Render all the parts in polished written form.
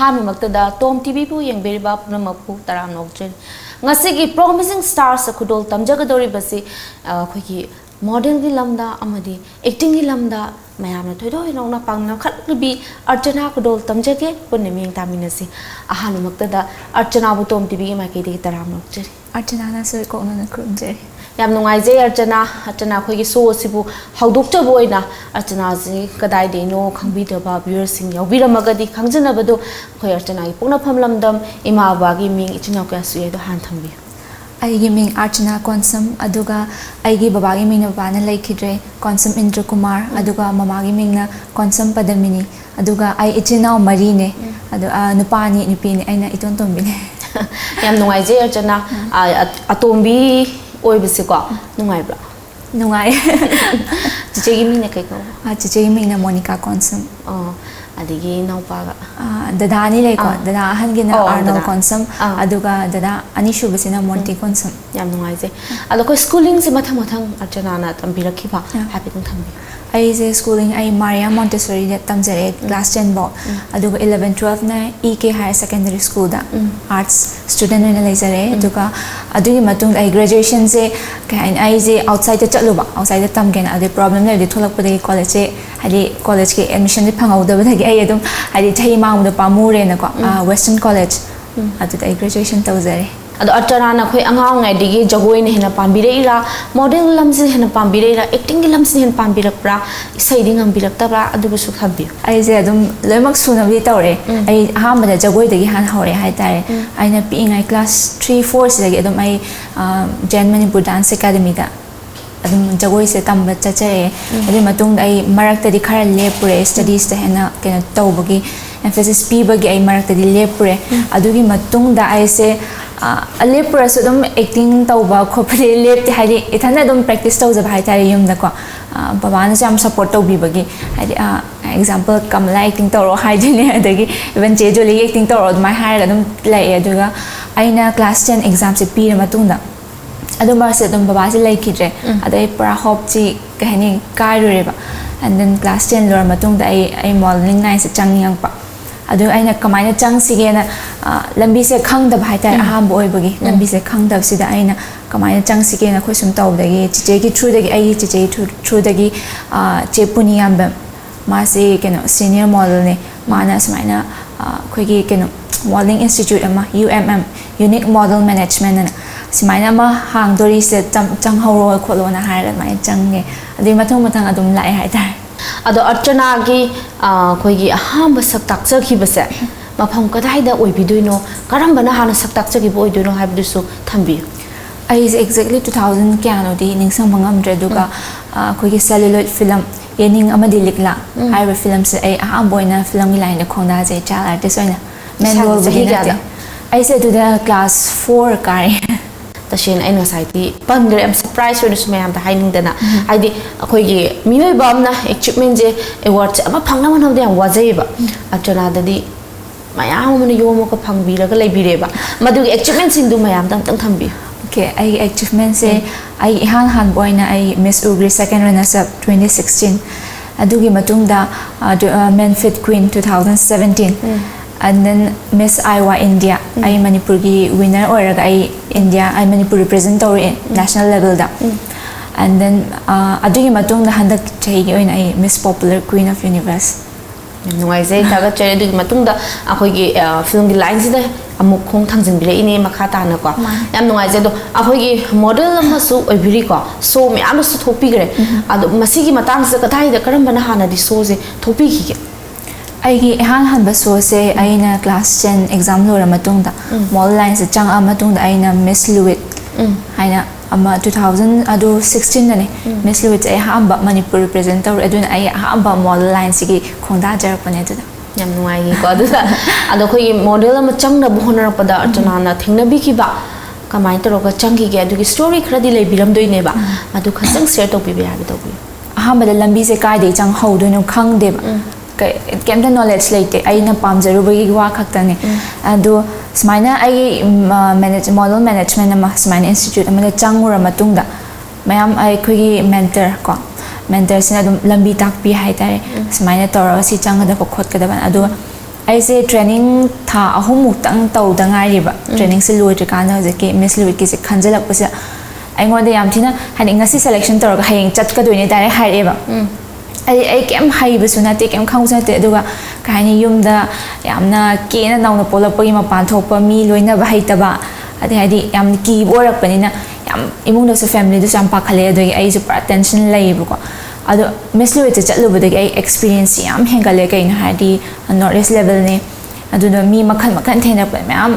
ꯑꯍꯥꯟꯕꯃꯛꯇꯗ TOMTV ꯕꯨ ꯌꯦꯡꯕꯤꯔꯤꯕ ꯄꯨꯝꯅꯃꯛꯄꯨ ꯇꯔꯥꯝꯅ ꯑꯣꯛꯆꯔꯤ ꯉꯁꯤꯒꯤ ꯄ꯭ꯔꯣꯃꯤꯁꯤꯡ ꯁ꯭ꯇꯥꯔꯁ ꯈꯨꯗꯣꯜ ꯇꯝꯖꯒꯗꯧꯔꯤꯕꯁꯤ ꯑꯩꯈꯣꯏꯒꯤ ꯃꯣꯗꯦꯜꯒꯤ ꯂꯝꯗ ꯑꯃꯗꯤ ꯑꯦꯛꯇꯤꯡꯒꯤ ꯂꯝꯗ ꯃꯌꯥꯝꯅ ꯊꯣꯏꯗꯣꯛ ꯍꯦꯟꯗꯣꯛꯅ ꯄꯥꯝꯅꯈꯠꯂꯤꯕꯤ ꯑꯔꯆꯅꯥ ꯈꯨꯗꯣꯜ ꯇꯝꯖꯒꯦ ꯄꯨꯟꯅ ꯃꯤꯠꯌꯦꯡ ꯇꯥꯃꯤꯟꯅꯁꯤ ꯑꯍꯥꯟꯕꯃꯛꯇꯗ ꯑꯔꯆꯅꯥꯕꯨ TOMTV ꯒꯤ ꯃꯥꯏꯀꯩꯗꯒꯤ ꯇꯔꯥꯝꯅ ꯑꯣꯛꯆꯔꯤ ꯑꯔꯆꯅꯥꯅꯁꯨ ꯀꯣꯛꯅꯅ ꯈꯨꯔꯨꯝꯖꯔꯤ ꯌꯥꯝ ꯅꯨꯡꯉꯥꯏꯖꯩ ꯑꯔꯆꯅꯥ ꯑꯩꯈꯣꯏꯒꯤ ꯁꯣ ꯑꯁꯤꯕꯨ ꯍꯧꯗꯣꯛꯆꯕ ꯑꯣꯏꯅ ꯑꯔꯆꯅꯥꯁꯤ ꯀꯗꯥꯏꯗꯩꯅꯣ ꯈꯪꯕꯤꯗꯕ ꯚ꯭ꯌꯨꯌꯔꯁꯤꯡ ꯌꯥꯎꯕꯤꯔꯝꯃꯒꯗꯤ ꯈꯪꯖꯅꯕꯗꯣ ꯑꯩꯈꯣꯏ ꯑꯔꯆꯅꯥꯒꯤ ꯄꯣꯛꯅꯐꯝ ꯂꯝꯗꯝ ꯏꯃꯥ ꯕꯕꯥꯒꯤ ꯃꯤꯡ ꯏꯆꯤꯟ ꯏꯅꯥꯎ ꯀꯌꯥ ꯁꯨꯏ ꯑꯗꯣ ꯍꯥꯟꯅ ꯊꯝꯕꯤꯌꯨ ꯑꯩꯒꯤ ꯃꯤꯡ ꯑꯔꯆꯅꯥ ꯀꯣꯟꯁꯝ ꯑꯗꯨꯒ ꯑꯩꯒꯤ ꯕꯕꯥꯒꯤ ꯃꯤꯡꯅ ꯕꯕꯥꯅ ꯂꯩꯈꯤꯗ꯭ꯔꯦ ꯀꯣꯟꯁꯝ ꯏꯟꯗ꯭ꯔꯀꯨꯃꯥꯔ ꯑꯗꯨꯒ ꯃꯃꯥꯒꯤ ꯃꯤꯡꯅ ꯀꯣꯟꯁꯝ ꯄꯗꯃꯤꯅꯤ ꯑꯗꯨꯒ ꯑꯩ ꯏꯆꯤꯟ ꯏꯅꯥꯎ ꯃꯔꯤꯅꯦ ꯑꯗꯨ ꯅꯨꯄꯥ ꯑꯅꯤ ꯅꯨꯄꯤꯅꯦ ꯑꯩꯅ ꯏꯇꯣꯟ ꯇꯣꯝꯕꯤꯅꯦ ꯌꯥꯝ ꯅꯨꯡꯉꯥꯏꯖꯩ ꯑꯔꯆꯅꯥ ꯑꯇꯣꯝꯕꯤ ꯑꯣꯏꯕꯁꯤꯀꯣ ꯅꯨꯡꯉꯥꯏꯕ꯭ꯔꯥ ꯅꯨꯡꯉꯥꯏ ꯆꯤꯆꯦꯒꯤ ꯃꯤꯡꯅ ꯀꯩ ꯀꯧꯕ ꯆꯤꯆꯦꯒꯤ ꯃꯤꯡꯅ ꯃꯣꯅꯤꯀꯥ ꯀꯣꯟꯁꯝ ꯑꯗꯒꯤ ꯏꯅꯥꯎꯄꯥꯒ ꯗꯗꯥ ꯑꯅꯤ ꯂꯩꯀꯣ ꯗꯗꯥ ꯑꯍꯟꯒꯤꯅ ꯑꯥꯔꯅꯣꯜ ꯗꯗꯥ ꯀꯣꯟꯁꯝ ꯑꯗꯨꯒ ꯗꯗꯥ ꯑꯅꯤꯁꯨꯕꯁꯤꯅ ꯃꯣꯟꯇꯤ ꯀꯣꯟꯁꯝ ꯌꯥꯝ ꯅꯨꯡꯉꯥꯏꯖꯩ ꯑꯗꯣ ꯑꯩꯈꯣꯏ ꯁ꯭ꯀꯨꯂꯤꯡꯁꯦ ꯃꯊꯪ ꯃꯊꯪ ꯑꯔꯆꯅꯥꯅ ꯇꯝꯕꯤꯔꯛꯈꯤꯕ ꯍꯥꯏꯐꯦꯠꯇꯪ ꯊꯝꯕꯤꯌꯨ ꯑꯩꯁꯦ ꯁ꯭ꯀꯨꯂꯤꯡ ꯑꯩ ꯃꯥꯔꯤꯌꯥ ꯃꯣꯟꯇꯦꯁꯣꯔꯤꯗ ꯇꯝꯖꯔꯦ ꯀ꯭ꯂꯥꯁ 10 ꯐꯥꯎ ꯑꯗꯨꯒ 11 12ꯅ EK ꯍꯥꯌꯔ ꯁꯦꯀꯦꯟꯗꯔꯤ ꯁ꯭ꯀꯨꯜꯗ ꯑꯥꯔꯠꯁ ꯁ꯭ꯇꯨꯗꯦꯟ ꯑꯣꯏꯅ ꯂꯩꯖꯔꯦ ꯑꯗꯨꯒ ꯑꯗꯨꯒꯤ ꯃꯇꯨꯡꯗ ꯑꯩ ꯒ꯭ꯔꯦꯖꯨꯑꯦꯁꯟꯁꯦ ꯀꯩ ꯍꯥꯏꯅꯤ ꯑꯩꯁꯦ ꯑꯥꯎꯠꯁꯥꯏꯗꯇ ꯆꯠꯂꯨꯕ ꯑꯥꯎꯠꯁꯥꯏꯗꯇ ꯇꯝꯒꯦꯅ ꯑꯗꯨ ꯄ꯭ꯔꯣꯕ꯭ꯂꯦꯝ ꯂꯩꯕꯗꯒꯤ ꯊꯣꯛꯂꯛꯄꯗꯒꯤ ꯀꯣꯂꯦꯖꯁꯦ ꯍꯥꯏꯗꯤ ꯀꯣꯂꯦꯖꯀꯤ ꯑꯦꯗꯃꯤꯁꯟꯁꯦ ꯐꯪꯍꯧꯗꯕꯗꯒꯤ ꯑꯩ ꯑꯗꯨꯝ ꯍꯥꯏꯗꯤ ꯆꯍꯤ ꯃꯥꯡꯕꯗꯣ ꯄꯥꯝꯃꯨꯔꯦꯅꯀꯣ ꯋꯦꯁꯇꯔꯟ ꯀꯣꯂꯦꯖ ꯑꯗꯨꯗ ꯑꯩ ꯒ꯭ꯔꯦꯖꯨꯑꯦꯁꯟ ꯇꯧꯖꯔꯦ ꯑꯗꯣ ꯑꯔꯆꯅꯥꯅ ꯑꯩꯈꯣꯏ ꯑꯉꯥꯡ ꯑꯣꯏꯔꯤꯉꯩꯗꯒꯤ ꯖꯒꯣꯏꯅ ꯍꯦꯟꯅ ꯄꯥꯝꯕꯤꯔꯛꯏꯔꯥ ꯃꯣꯗꯦꯜ ꯂꯝꯁꯤꯅ ꯍꯦꯟꯅ ꯄꯥꯝꯕꯤꯔꯛꯏꯔꯥ ꯑꯦꯛꯇꯤꯡꯒꯤ ꯂꯝꯁꯤꯅ ꯍꯦꯟꯅ ꯄꯥꯝꯕꯤꯔꯛꯄ꯭ꯔꯥ ꯏꯁꯩꯗꯤ ꯉꯝꯕꯤꯔꯛꯇꯕ꯭ꯔꯥ ꯑꯗꯨꯕꯨꯁꯨ ꯊꯝꯕꯤꯌꯨ ꯑꯩꯁꯦ ꯑꯗꯨꯝ ꯂꯣꯏꯅꯃꯛ ꯁꯨꯅꯕꯗꯤ ꯇꯧꯔꯦ ꯑꯩ ꯑꯍꯥꯟꯕꯗ ꯖꯒꯣꯏꯗꯒꯤ ꯍꯥꯟꯅ ꯍꯧꯔꯦ ꯍꯥꯏꯇꯥꯔꯦ ꯑꯩꯅ ꯄꯤꯛꯏꯉꯩ ꯀ꯭ꯂꯥꯁ 3 4 ꯁꯤꯗꯒꯤ ꯑꯗꯨꯝ ꯑꯩ ꯖꯦꯟ ꯃꯅꯤꯄꯨꯔ ꯗꯥꯟꯁ ꯑꯦꯀꯥꯗꯃꯤꯗ ꯑꯗꯨꯝ ꯖꯒꯣꯏꯁꯦ ꯇꯝꯕ ꯆꯠꯆꯔꯦ ꯑꯗꯨꯒꯤ ꯃꯇꯨꯡꯗ ꯑꯩ ꯃꯔꯛꯇꯗꯤ ꯈꯔ ꯂꯦꯞꯄꯨꯔꯦ ꯁ꯭ꯇꯗꯤꯁꯇ ꯍꯦꯟꯅ ꯀꯩꯅꯣ ꯇꯧꯕꯒꯤ ꯑꯦꯝꯐꯦꯁꯤꯁ ꯄꯤꯕꯒꯤ ꯑꯩ ꯃꯔꯛꯇꯗꯤ ꯂꯦꯞꯄꯨꯔꯦ ꯑꯗꯨꯒꯤ ꯃꯇꯨꯡꯗ ꯑꯩꯁꯦ ꯂꯦꯞꯄꯨꯔꯁꯨ ꯑꯗꯨꯝ ꯑꯦꯛꯇꯤꯡ ꯇꯧꯕ ꯈꯣꯠꯄꯗꯤ ꯂꯦꯞꯇꯦ ꯍꯥꯏꯗꯤ ꯏꯊꯟꯗ ꯑꯗꯨꯝ ꯄ꯭ꯔꯦꯛꯇꯤꯁ ꯇꯧꯖꯕ ꯍꯥꯏꯇꯥꯔꯦ ꯌꯨꯝꯗꯀꯣ ꯕꯕꯥꯅꯁꯨ ꯌꯥꯝ ꯁꯞꯄꯣꯔꯠ ꯇꯧꯕꯤꯕꯒꯤ ꯍꯥꯏꯗꯤ ꯑꯦꯛꯖꯥꯝꯄꯜ ꯀꯃꯂꯥ ꯑꯦꯛꯇꯤꯡ ꯇꯧꯔꯣ ꯍꯥꯏꯗꯣꯏꯅꯦ ꯑꯗꯒꯤ ꯏꯚꯟ ꯆꯦ ꯖꯣꯂꯤꯒꯤ ꯑꯦꯛꯇꯤꯡ ꯇꯧꯔꯣ ꯑꯗꯨꯃꯥꯏꯅ ꯍꯥꯏꯔꯒ ꯑꯗꯨꯝ ꯂꯩꯑꯦ ꯑꯗꯨꯒ ꯑꯩꯅ ꯀ꯭ꯂꯥꯁ 10 ꯑꯦꯛꯖꯥꯝꯁꯦ ꯄꯤꯔ ꯃꯇꯨꯡꯗ ꯑꯗꯨ ꯃꯔꯛꯁꯦ ꯑꯗꯨꯝ ꯕꯕꯥꯁꯦ ꯂꯩꯈꯤꯗ꯭ꯔꯦ ꯑꯗꯩ ꯄꯨꯔꯥ ꯍꯣꯞꯁꯤ ꯀꯩ ꯍꯥꯏꯅꯤ ꯀꯥꯏꯔꯨꯔꯦꯕ ꯑꯦꯟ ꯗꯦꯟ ꯀ꯭ꯂꯥꯁ 10 ꯂꯣꯏꯔ ꯃꯇꯨꯡꯗ ꯑꯩ ꯃꯣꯗꯦꯂꯤꯡ ꯂꯥꯏꯟꯁꯦ ꯆꯪꯅꯤꯡꯉꯛꯄ ꯑꯗꯨ ꯑꯩꯅ ꯀꯃꯥꯏꯅ ꯆꯪꯁꯤꯒꯦꯅ ꯂꯝꯕꯤꯁꯦ ꯈꯪꯗꯕ ꯍꯥꯏꯇꯥꯔꯦ ꯑꯍꯥꯟꯕ ꯑꯣꯏꯕꯒꯤ ꯂꯝꯕꯤꯁꯦ ꯈꯪꯗꯕꯁꯤꯗ ꯑꯩꯅ ꯀꯃꯥꯏꯅ ꯆꯪꯁꯤꯒꯦꯅ ꯑꯩꯈꯣꯏ ꯁꯨꯝ ꯇꯧꯕꯗꯒꯤ ꯆꯤꯆꯦꯒꯤ ꯊ꯭ꯔꯨꯗꯒꯤ ꯑꯩꯒꯤ ꯆꯤꯆꯦꯒꯤ ꯊ꯭ꯔꯨꯗꯒꯤ ꯆꯦ ꯄꯨꯅꯤꯌꯥꯝꯕꯝ ꯃꯥꯁꯤ ꯀꯩꯅꯣ ꯁꯤꯅꯤꯌꯔ ꯃꯣꯗꯦꯜꯅꯦ ꯃꯥꯅ ꯁꯨꯃꯥꯏꯅ ꯑꯩꯈꯣꯏꯒꯤ ꯀꯩꯅꯣ ꯃꯣꯗꯦꯂꯤꯡ ꯏꯟꯁꯇꯤꯇ꯭ꯌꯨꯠ ꯑꯃ UMM ꯌꯨꯅꯤꯛ ꯃꯣꯗꯦꯜ ꯃꯦꯅꯦꯖꯃꯦꯟ ꯑꯅ ꯁꯨꯃꯥꯏꯅ ꯑꯃ ꯍꯥꯡꯗꯣꯔꯤꯁꯦ ꯆꯪꯍꯧꯔꯣ ꯈꯣꯠꯂꯣꯅ ꯍꯥꯏꯔꯒ ꯑꯗꯨꯃꯥꯏꯅ ꯆꯪꯉꯦ ꯑꯗꯨꯒꯤ ꯃꯊꯪ ꯃꯊꯪ ꯑꯗꯨꯝ ꯂꯥꯛꯑꯦ ꯍꯥꯏꯇꯥꯔꯦ ꯑꯗꯣ ꯑꯔꯆꯅꯥꯒꯤ ꯑꯩꯈꯣꯏꯒꯤ ꯑꯍꯥꯟꯕ ꯁꯛ ꯇꯥꯛꯆꯈꯤꯕꯁꯦ ꯃꯐꯝ ꯀꯗꯥꯏꯗ ꯑꯣꯏꯕꯤꯗꯣꯏꯅꯣ ꯀꯔꯝꯕꯅ ꯍꯥꯟꯅ ꯁꯛ ꯇꯥꯛꯆꯈꯤꯕ ꯑꯣꯏꯗꯣꯏꯅꯣ ꯍꯥꯏꯕꯗꯨꯁꯨ ꯊꯝꯕꯤꯌꯨ ꯑꯩꯁꯦ ꯑꯦꯛꯖꯦꯛꯂꯤ 2000 ꯀꯌꯥꯅꯣꯗꯤ ꯅꯤꯡꯁꯤꯡꯕ ꯉꯝꯗ꯭ꯔꯦ ꯑꯗꯨꯒ ꯑꯩꯈꯣꯏꯒꯤ ꯁꯦꯂꯨꯂꯣꯏꯗ ꯐꯤꯂꯝ ꯌꯦꯅꯤꯡ ꯑꯃꯗꯤ ꯂꯤꯛꯂꯥ ꯍꯥꯏꯔꯤꯕ ꯐꯤꯂꯝꯁꯦ ꯑꯩ ꯑꯍꯥꯟꯕ ꯑꯣꯏꯅ ꯐꯤꯂꯝꯒꯤ ꯂꯥꯏꯟꯗ ꯈꯣꯡꯗꯥꯖꯩ ꯆꯥꯏꯜ ꯑꯥꯔꯇꯤꯁ ꯑꯣꯏꯅ ꯃꯦꯟ ꯔꯣꯜꯕꯨꯗꯤ ꯅꯠꯇꯦ ꯑꯩꯁꯦ ꯑꯗꯨꯗ ꯀ꯭ꯂꯥꯁ 4 ꯀꯥꯔꯦ तसें अꯩꯅ ꯉꯁꯥꯏꯗꯤ ꯄꯟꯒ꯭ꯔꯦ ꯌꯥꯝ ꯁꯔꯄ꯭राꯏꯖ ꯑꯣꯏꯔꯁꯨ ꯃꯌꯥꯝꯗ ꯍꯥꯏꯅꯤꯡꯗꯅ ꯍꯥꯏꯗꯤ ꯑꯩꯈꯣꯏꯒꯤ ꯃꯤꯑꯣꯏꯕ ꯑꯃꯅ ꯑꯦꯆꯤꯞꯃꯦꯟꯁꯦ ꯑꯦꯋꯥꯔꯗꯁꯦ ꯑꯃ ꯐꯪꯅꯕ ꯍꯣꯠꯅꯕꯗ ꯌꯥꯝ ꯋꯥꯖꯩꯌꯦꯕ ꯑꯔꯆꯅꯥꯗꯗꯤ ꯃꯌꯥꯝ ꯑꯃꯅ ꯌꯣꯝꯃꯒ ꯐꯪꯕꯤꯔꯒ ꯂꯩꯕꯤꯔꯦꯕ ꯃꯗꯨꯒꯤ ꯑꯦꯆꯤꯞꯃꯦꯟꯁꯤꯡꯗꯨ ꯃꯌꯥꯝꯗ ꯑꯝꯇꯪ ꯊꯝꯕꯤꯌꯨ ओके आई अचीवमेंट से आई इहान हान बोइना आई मिस उग्री सेकंड रनर्स अप 2016 अदुगी मतुंगदा मेनफिट queen 2017 and then Miss Iowa India I Manipur gi winner oiraga I India I Manipur represent tawri national level da and then adugi matungda handak chahi oina I Miss Popular Queen of Universe nuaizai taga chare adugi matungda akhoi film gi line sida amuk khong thangjin bire ine makha ta na ko yam nuaizai do akhoi model ama su oibiri ko so me am su thopi gre adu masigi matang se kathai da karam bana hana di so se thopi gi ꯑꯩꯒꯤ ꯏꯍꯥꯟ ꯍꯥꯟꯕ ꯁꯣꯁꯦ ꯑꯩꯅ class 10 exam ꯂꯣꯏꯔ ꯃꯇꯨꯡꯗ model ꯂꯥꯏꯟꯁꯦ ꯆꯪꯉꯛꯑ ꯃꯇꯨꯡꯗ ꯑꯩꯅ ꯃꯤꯁ ꯂꯨꯋꯤꯠ ꯍꯥꯏꯅ ꯑꯃ 2016 ꯗꯅꯦ ꯃꯤꯁ ꯂꯨꯋꯤꯠꯁꯦ ꯑꯩ ꯑꯍꯥꯟꯕ ꯃꯅꯤꯄꯨꯔ ꯔꯤꯄ꯭ꯔꯦꯖꯦꯟ ꯇꯧꯔꯦ ꯑꯗꯨꯅ ꯑꯩ ꯑꯍꯥꯟꯕ ꯃꯣꯗꯦꯜ ꯂꯥꯏꯟꯁꯤꯒꯤ ꯈꯣꯡꯗꯥꯖꯔꯛꯄꯅꯦ ꯑꯗꯨꯗ ꯌꯥꯝ ꯅꯨꯡꯉꯥꯏꯒꯤꯀꯣ ꯑꯗꯨꯗ ꯑꯗꯣ ꯑꯩꯈꯣꯏꯒꯤ ꯃꯣꯗꯦꯜ ꯑꯃ ꯆꯪꯅꯕ ꯍꯣꯠꯅꯔꯛꯄꯗ ꯑꯔꯆꯅꯥꯅ ꯊꯦꯡꯅꯕꯤꯈꯤꯕ ꯀꯃꯥꯏꯅ ꯇꯧꯔꯒ ꯆꯪꯈꯤꯒꯦ ꯑꯗꯨꯒꯤ ꯁ꯭ꯇꯣꯔꯤ ꯈꯔꯗꯤ ꯂꯩꯕꯤꯔꯝꯗꯣꯏꯅꯦꯕ ꯃꯗꯨ ꯈꯖꯪ ꯁꯦꯌꯔ ꯇꯧꯕꯤꯕ ꯌꯥꯕ ꯇꯧꯕꯤꯌꯨ ꯑꯍꯥꯟꯕꯗ ꯂꯝꯕꯤꯁꯦ ꯀꯥꯏꯗꯒꯤ ꯆꯪꯍꯧꯗꯣꯏꯅꯣ ꯈꯪꯗꯦꯕ ꯀꯩꯝꯇ ꯅꯣꯂꯦꯖ ꯂꯩꯇꯦ ꯑꯩꯅ ꯄꯥꯝꯖꯔꯨꯕꯒꯤ ꯋꯥ ꯈꯛꯇꯅꯦ ꯑꯗꯣ ꯁꯨꯃꯥꯏꯅ ꯑꯩꯒꯤ ꯃꯣꯗꯦꯜ ꯃꯦꯅꯦꯖꯃꯦꯟ ꯑꯃ ꯁꯨꯃꯥꯏꯅ ꯏꯟꯁꯇꯤꯇ꯭ꯌꯨꯠ ꯑꯃꯗ ꯆꯪꯉꯨꯔ ꯃꯇꯨꯡꯗ ꯃꯌꯥꯝ ꯑꯩꯈꯣꯏꯒꯤ ꯃꯦꯟꯇꯔ ꯀꯣ ꯃꯦꯟꯇꯔꯁꯤꯅ ꯑꯗꯨꯝ ꯂꯝꯕꯤ ꯇꯥꯛꯄꯤ ꯍꯥꯏꯇꯥꯔꯦ ꯁꯨꯃꯥꯏꯅ ꯇꯧꯔꯒ ꯁꯤ ꯆꯪꯒꯗꯕ ꯈꯣꯠꯀꯗꯕ ꯑꯗꯨꯒ ꯑꯩꯁꯦ ꯇ꯭ꯔꯦꯅꯤꯡ ꯊꯥ ꯑꯍꯨꯝꯃꯨꯛꯇꯪ ꯇꯧꯗ ꯉꯥꯏꯔꯤꯕ ꯇ꯭ꯔꯦꯅꯤꯡꯁꯦ ꯂꯣꯏꯗ꯭ꯔꯤꯀꯥꯟꯗ ꯍꯧꯖꯤꯛꯀꯤ ꯃꯤꯁ ꯂꯨꯏꯠꯀꯤꯁꯦ ꯈꯟꯖꯜꯂꯛꯄꯁꯦ ꯑꯩꯉꯣꯟꯗ ꯌꯥꯝ ꯊꯤꯅ ꯍꯥꯏꯗꯤ ꯉꯁꯤ ꯁꯦꯂꯦꯛꯁꯟ ꯇꯧꯔꯒ ꯍꯌꯦꯡ ꯆꯠꯀꯗꯣꯏꯅꯦ ꯗꯥꯏꯔꯦꯛ ꯍꯥꯏꯔꯛꯑꯦꯕ ꯑꯩ ꯀꯩꯝ ꯍꯩꯕꯁꯨ ꯅꯠꯇꯦ ꯀꯩꯝ ꯈꯪꯕꯁꯨ ꯅꯠꯇꯦ ꯑꯗꯨꯒ ꯀꯩ ꯍꯥꯏꯅꯤ ꯌꯨꯝꯗ ꯌꯥꯝꯅ ꯀꯦꯅ ꯅꯧꯅ ꯄꯣꯛꯂꯛꯄꯒꯤ ꯃꯄꯥꯟ ꯊꯣꯛꯄ ꯃꯤ ꯂꯣꯏꯅꯕ ꯍꯩꯇꯕ ꯑꯗꯩ ꯍꯥꯏꯗꯤ ꯌꯥꯝꯅ ꯀꯤꯕ ꯑꯣꯏꯔꯛꯄꯅꯤꯅ ꯌꯥꯝ ꯏꯃꯨꯡꯗꯁꯨ ꯐꯦꯃꯤꯂꯤꯗꯁꯨ ꯌꯥꯝ ꯄꯥꯈꯠꯂꯦ ꯑꯗꯨꯒꯤ ꯑꯩꯁꯨ ꯄꯨꯔꯥ ꯇꯦꯟꯁꯟ ꯂꯩꯌꯦꯕꯀꯣ ꯑꯗꯣ ꯃꯤꯁ ꯂꯨꯏꯠꯁꯦ ꯆꯠꯂꯨꯕꯗꯒꯤ ꯑꯩ ꯑꯦꯛꯁꯄꯤꯔꯤꯌꯦꯟꯁ ꯌꯥꯝ ꯍꯦꯟꯒꯠꯂꯦ ꯀꯩꯅꯣ ꯍꯥꯏꯔꯗꯤ ꯅꯣꯔꯠ ꯏꯁ ꯂꯦꯚꯦꯜꯅꯦ ꯑꯗꯨꯅ ꯃꯤ ꯃꯈꯜ ꯃꯈꯜ ꯊꯦꯡꯅꯔꯛꯄ ꯃꯌꯥꯝ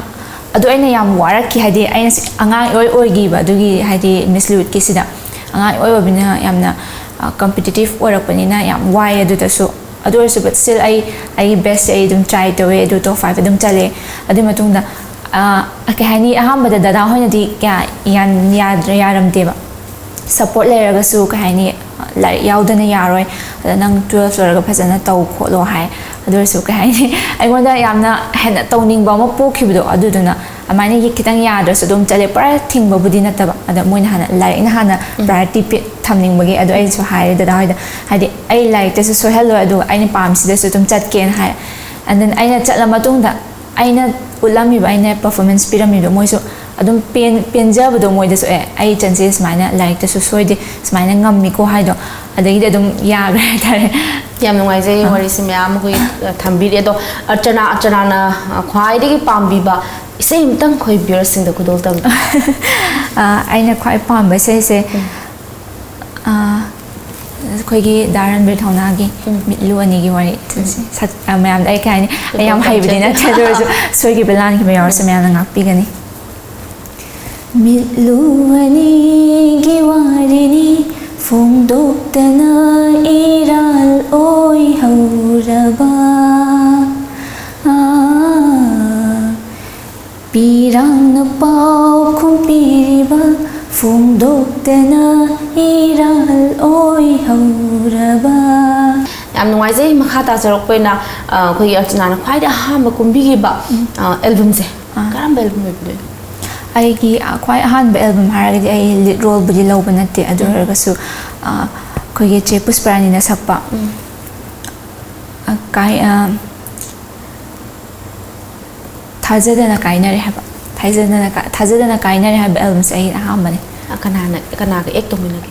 ꯑꯗꯣ ꯑꯩꯅ ꯌꯥꯝ ꯋꯥꯔꯛꯈꯤ ꯍꯥꯏꯗꯤ ꯑꯩꯅ ꯑꯉꯥꯡ ꯑꯣꯏꯈꯤꯕ ꯑꯗꯨꯒꯤ ꯍꯥꯏꯗꯤ ꯃꯤꯁ ꯂꯨꯏꯠꯀꯤꯁꯤꯗ ꯑꯉꯥꯡ ꯑꯣꯏꯕꯅꯤꯅ ꯌꯥꯝꯅ ꯀꯝꯄꯤꯇꯤꯇꯤቭ ꯑꯣꯏꯔꯛꯄꯅꯤꯅ ꯌꯥꯝ ꯋꯥꯏ ꯑꯗꯨꯗꯁꯨ ꯑꯗꯨ ꯑꯣꯏꯔꯁꯨ ꯕꯠ ꯁ꯭ꯇꯤꯜ ꯑꯩꯒꯤ ꯕꯦꯁꯁꯦ ꯑꯩ ꯑꯗꯨꯝ ꯇ꯭ꯔꯥꯏ ꯇꯧꯋꯦ ꯑꯗꯨ ꯇꯣꯞ 5 ꯑꯗꯨꯝ ꯆꯠꯂꯦ ꯑꯗꯨꯒꯤ ꯃꯇꯨꯡꯗ ꯀꯩ ꯍꯥꯏꯅꯤ ꯑꯍꯥꯟꯕꯗ ꯗꯗꯥ ꯍꯣꯏꯅꯗꯤ ꯀꯌꯥ ꯌꯥꯔꯝꯗꯦꯕ ꯁꯞꯄꯣꯔꯠ ꯂꯩꯔꯒꯁꯨ ꯀꯩ ꯍꯥꯏꯅꯤ ꯂꯥꯏꯔꯤꯛ ꯌꯥꯎꯗꯅ ꯌꯥꯔꯣꯏ ꯑꯗ ꯅꯪ 12 ꯂꯣꯏꯔꯒ ꯐꯖꯅ ꯇꯧ ꯈꯣꯠꯂꯣ ꯍꯥꯏ ꯑꯗꯨ ꯑꯣꯏꯔꯁꯨ ꯀꯩ ꯍꯥꯏꯅꯤ ꯑꯩꯉꯣꯟꯗ ꯌꯥꯝꯅ ꯍꯦꯟꯅ ꯇꯧꯅꯤꯡꯕ ꯑꯃ ꯄꯣꯛꯈꯤꯕꯗꯣ ꯑꯗꯨꯗꯨꯅ ꯑꯗꯨꯃꯥꯏꯅ ꯈꯤꯇꯪ ꯌꯥꯗ꯭ꯔꯁꯨ ꯑꯗꯨꯝ ꯆꯠꯂꯦ ꯄꯨꯔꯥ ꯊꯤꯡꯕꯕꯨꯗꯤ ꯅꯠꯇꯕ ꯑꯗ ꯃꯣꯏꯅ ꯍꯥꯟꯅ ꯂꯥꯏꯔꯤꯛꯅ ꯍꯥꯟꯅ ꯄ꯭ꯔꯥꯏꯌꯣꯔꯤꯇꯤ ꯊꯝꯅꯤꯡꯕꯒꯤ ꯑꯗꯣ ꯑꯩꯁꯨ ꯍꯥꯏꯔꯦ ꯗꯗꯥ ꯍꯣꯏꯗ ꯍꯥꯏꯗꯤ ꯑꯩ ꯂꯥꯏꯔꯤꯛꯇꯁꯨ ꯁꯣꯏꯍꯜꯂꯣꯏ ꯑꯗꯨꯒ ꯑꯩꯅ ꯄꯥꯝꯃꯤꯁꯤꯗꯁꯨ ꯑꯗꯨꯝ ꯆꯠꯀꯦꯅ ꯍꯥꯏ and then ꯑꯩꯅ ꯆꯠꯂ ꯃꯇꯨꯡꯗ ꯑꯩꯅ ꯎꯠꯂꯝꯃꯤꯕ ꯑꯩꯅ ꯄꯔꯐꯣꯔꯃꯦꯟꯁ ꯄꯤꯔꯝꯃꯤꯕ ꯃꯣꯏꯁꯨ ꯑꯗꯨꯝ ꯄꯦꯟꯖꯕꯗꯣ ꯃꯣꯏꯗꯁꯨ ꯑꯩ ꯆꯟꯁꯦ ꯁꯨꯃꯥꯏꯅ ꯂꯥꯏꯔꯤꯛꯇꯁꯨ ꯁꯣꯏꯗꯦ ꯁꯨꯃꯥꯏꯅ ꯉꯝꯃꯤꯀꯣ ꯍꯥꯏꯗꯣ ꯑꯗꯒꯤꯗꯤ ꯑꯗꯨꯝ ꯌꯥꯈ꯭ꯔꯦ ꯍꯥꯏꯇꯥꯔꯦ ꯌꯥꯝ ꯅꯨꯡꯉꯥꯏꯖꯩ ꯋꯥꯔꯤꯁꯤ ꯃꯌꯥꯝ ꯑꯩꯈꯣꯏ ꯊꯝꯕꯤꯔꯤ ꯑꯗꯣ ꯑꯔꯆꯅꯥꯅ ꯈ꯭ꯋꯥꯏꯗꯒꯤ ꯄꯥꯝꯕꯤꯕ ꯏꯁꯩ ꯑꯃꯇꯪ ꯑꯩꯈꯣꯏ ꯚ꯭ꯌꯨअꯔꯁꯤꯡꯗ ꯈꯨꯗꯣꯜ ꯇꯝꯕꯤ ꯑꯩꯅ ꯈ꯭ꯋꯥꯏ ꯄꯥꯝꯕ ꯏꯁꯩꯁꯦ ꯑꯩꯈꯣꯏꯒꯤ ꯗꯥ ꯔꯟꯕꯤꯔ ꯊꯧꯅꯥꯒꯤ ꯃꯤꯠꯂꯨ ꯑꯅꯤꯒꯤ ꯋꯥꯔꯤ ꯃꯌꯥꯝꯗ ꯑꯩ ꯀꯩ ꯍꯥꯏꯅꯤ ꯑꯩ ꯌꯥꯝ ꯍꯩꯕꯗꯤ ꯅꯠꯇꯦ ꯑꯗꯨ ꯑꯣꯏꯔꯁꯨ ꯁꯣꯏꯈꯤꯕ ꯂꯥꯟꯈꯤꯕ ꯌꯥꯎꯔꯁꯨ ꯃꯌꯥꯝꯅ ꯉꯥꯛꯄꯤꯒꯅꯤ ꯃꯤꯠꯂꯨ ꯑꯅꯤꯒꯤ ꯋꯥꯔꯤꯅꯤ ꯐꯣꯡꯗꯣꯛꯇꯅ ꯏꯔꯥꯜ ꯑꯣꯏꯍꯧꯔꯕ ꯄꯤꯔꯥꯡꯅ ꯄꯥꯎꯈꯨꯝ ꯄꯤꯔꯤꯕ ꯐꯣꯡꯗꯣꯛꯇꯅ ꯏꯔꯥꯜ ꯑꯣꯏꯍꯧꯔꯕ ꯌꯥꯝ ꯅꯨꯡꯉꯥꯏꯖꯩ ꯃꯈꯥ ꯇꯥꯖꯔꯛꯄꯩꯅ ꯑꯩꯈꯣꯏꯒꯤ ꯑꯔꯆꯅꯥꯅ ꯈ꯭ꯋꯥꯏꯗꯒꯤ ꯑꯍꯥꯟꯕ ꯀꯨꯝꯕꯤꯈꯤꯕ ꯑꯦꯜꯕꯝꯁꯦ ꯀꯔꯝꯕ ꯑꯦꯜꯕꯝ ꯑꯣꯏꯕꯤꯗꯣꯏꯅꯣ ꯑꯩꯒꯤ ꯈ꯭ꯋꯥꯏ ꯑꯍꯥꯟꯕ ꯑꯦꯜꯕꯝ ꯍꯥꯏꯔꯒꯗꯤ ꯑꯩ ꯂꯤꯗ ꯔꯣꯜꯕꯨꯗꯤ ꯂꯧꯕ ꯅꯠꯇꯦ ꯑꯗꯨ ꯑꯣꯏꯔꯒꯁꯨ ꯑꯩꯈꯣꯏꯒꯤ ꯆꯦ ꯄꯨꯁꯄꯔꯥꯅꯤꯅ ꯁꯛꯄ ꯊꯥꯖꯗꯅ ꯀꯥꯏꯅꯔꯦ ꯍꯥꯏꯕ ꯊꯥꯖꯗꯅ ꯀꯥꯏꯅꯔꯦ ꯍꯥꯏꯕ ꯑꯦꯜꯕꯝꯁꯦ ꯑꯩ ꯑꯍꯥꯟꯕꯅꯦ ꯀꯅꯥꯒ ꯑꯦꯛ ꯇꯧꯃꯤꯟꯅꯒꯦ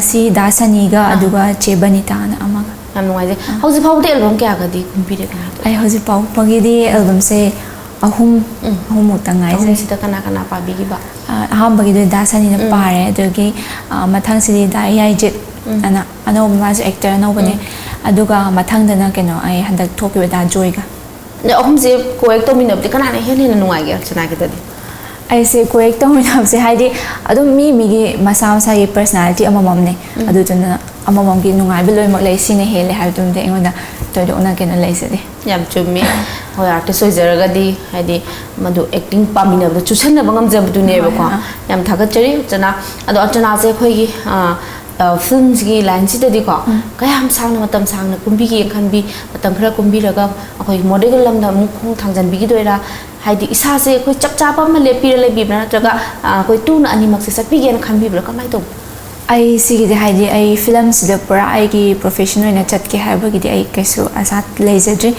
ꯁꯤ ꯗꯥ ꯁꯅꯤꯒ ꯑꯗꯨꯒ ꯆꯦ ꯕꯅꯤꯇꯥꯅ ꯑꯃꯒ ꯌꯥꯝ ꯅꯨꯡꯉꯥꯏꯖꯩ ꯍꯧꯖꯤꯛ ꯐꯥꯎꯕꯗ ꯑꯦꯜꯕꯝ ꯀꯌꯥꯒꯗꯤ ꯀꯨꯝꯕꯤꯔꯦ ꯑꯩ ꯍꯧꯖꯤꯛ ꯐꯥꯎꯕꯒꯤꯗꯤ ꯑꯦꯜꯕꯝꯁꯦ ꯑꯍꯨꯝꯃꯨꯛꯇ ꯉꯥꯏꯖꯩ ꯑꯍꯨꯝꯁꯤꯗ ꯀꯅꯥ ꯄꯥꯕꯤꯈꯤꯕ ꯑꯍꯥꯟꯕꯒꯤꯗꯨ ꯗꯥ ꯁꯅꯤꯅ ꯄꯥꯔꯦ ꯑꯗꯨꯒꯤ ꯃꯊꯪꯁꯤꯗꯤ ꯗꯥ ꯌꯥꯏꯖꯤꯠ ꯑꯅ ꯑꯅꯧꯕ ꯃꯥꯁꯨ ꯑꯦꯛꯇꯔ ꯑꯅꯧꯕꯅꯦ ꯑꯗꯨꯒ ꯃꯊꯪꯗꯅ ꯀꯩꯅꯣ ꯑꯩ ꯍꯟꯗꯛ ꯊꯣꯛꯈꯤꯕ ꯗꯥ ꯖꯣꯏꯒ ꯑꯍꯨꯝꯁꯦ ꯀꯣꯑꯦꯛ ꯇꯧꯃꯤꯟꯅꯕꯗꯤ ꯀꯅꯥꯅ ꯍꯦꯟꯅ ꯅꯨꯡꯉꯥꯏꯒꯦ ꯑꯔꯆꯅꯥꯒꯤꯗꯗꯤ ꯑꯩꯁꯦ ꯀꯣꯑꯦꯛ ꯇꯧꯃꯤꯟꯅꯕꯁꯦ ꯍꯥꯏꯗꯤ ꯑꯗꯨꯝ ꯃꯤꯒꯤ ꯃꯁꯥ ꯃꯁꯥꯒꯤ ꯄꯔꯁꯣꯅꯥꯂꯤꯇꯤ ꯑꯃꯃꯝꯅꯦ ꯑꯗꯨꯗꯨꯅ ꯑꯃꯃꯝꯒꯤ ꯅꯨꯡꯉꯥꯏꯕ ꯂꯣꯏꯅꯃꯛ ꯂꯩ ꯁꯤꯅ ꯍꯦꯜꯂꯦ ꯍꯥꯏꯕꯗꯨꯃꯗꯤ ꯑꯩꯉꯣꯟꯗ ꯊꯣꯏꯗꯣꯛꯅ ꯀꯩꯅꯣ ꯂꯩꯖꯗꯦ ꯌꯥꯝ ꯆꯨꯝꯃꯤ ꯍꯣꯏ ꯑꯥꯔꯇꯤꯁ ꯑꯣꯏꯖꯔꯒꯗꯤ ꯍꯥꯏꯗꯤ ꯃꯗꯨ ꯑꯦꯛꯇꯤꯡ ꯄꯥꯝꯃꯤꯟꯅꯕꯗ ꯆꯨꯁꯟꯅꯕ ꯉꯝꯖꯕꯗꯨꯅꯦꯕꯀꯣ ꯌꯥꯝ ꯊꯥꯒꯠꯆꯔꯤ ꯑꯔꯆꯅꯥ ꯑꯗꯣ ꯑꯔꯆꯅꯥꯁꯦ ꯑꯩꯈꯣꯏꯒꯤ ꯐꯤल्मꯁꯤꯒꯤ ꯂꯥꯏꯟꯁꯤꯗꯗꯤꯀꯣ ꯀꯌꯥꯝ ꯁꯥꯡꯅ ꯃꯇꯝ ꯁꯥꯡꯅ ꯀꯨꯝꯕꯤꯒꯦ ꯈꯟꯕꯤ ꯃꯇꯝ ꯈꯔ ꯀꯨꯝꯕꯤꯔꯒ ꯑꯩꯈꯣꯏ ꯃꯣꯗꯦꯜ ꯂꯝꯗ ꯑꯃꯨꯛ ꯈꯣꯡ ꯊꯥꯡꯖꯟꯕꯤꯒꯤꯗꯣꯏꯔꯥ ꯍꯥꯏꯗꯤ ꯏꯁꯥꯁꯦ ꯑꯩꯈꯣꯏ ꯆꯞ ꯆꯥꯕ ꯑꯃ ꯂꯦꯞꯄꯤꯔ ꯂꯩꯕꯤꯕ꯭ꯔꯥ ꯅꯠꯇ꯭ꯔꯒ ꯑꯩꯈꯣꯏ ꯇꯨꯅ ꯑꯅꯤꯃꯛꯁꯦ ꯆꯠꯄꯤꯒꯦꯅ ꯈꯟꯕꯤꯕ꯭ꯔꯥ ꯀꯃꯥꯏꯅ ꯇꯧꯕ ꯑꯩ ꯁꯤꯒꯤꯗꯤ ꯍꯥꯏꯗꯤ ꯑꯩ ꯐꯤꯂꯝꯁꯤꯗ ꯄꯨꯔꯥ ꯑꯩꯒꯤ ꯄ꯭ꯔꯣꯐꯦꯁꯟ ꯑꯣꯏꯅ ꯆꯠꯀꯦ ꯍꯥꯏꯕꯒꯤꯗꯤ ꯑꯩ ꯀꯩꯁꯨ ꯑꯁꯥ ꯂꯩꯖꯗ꯭ꯔꯤ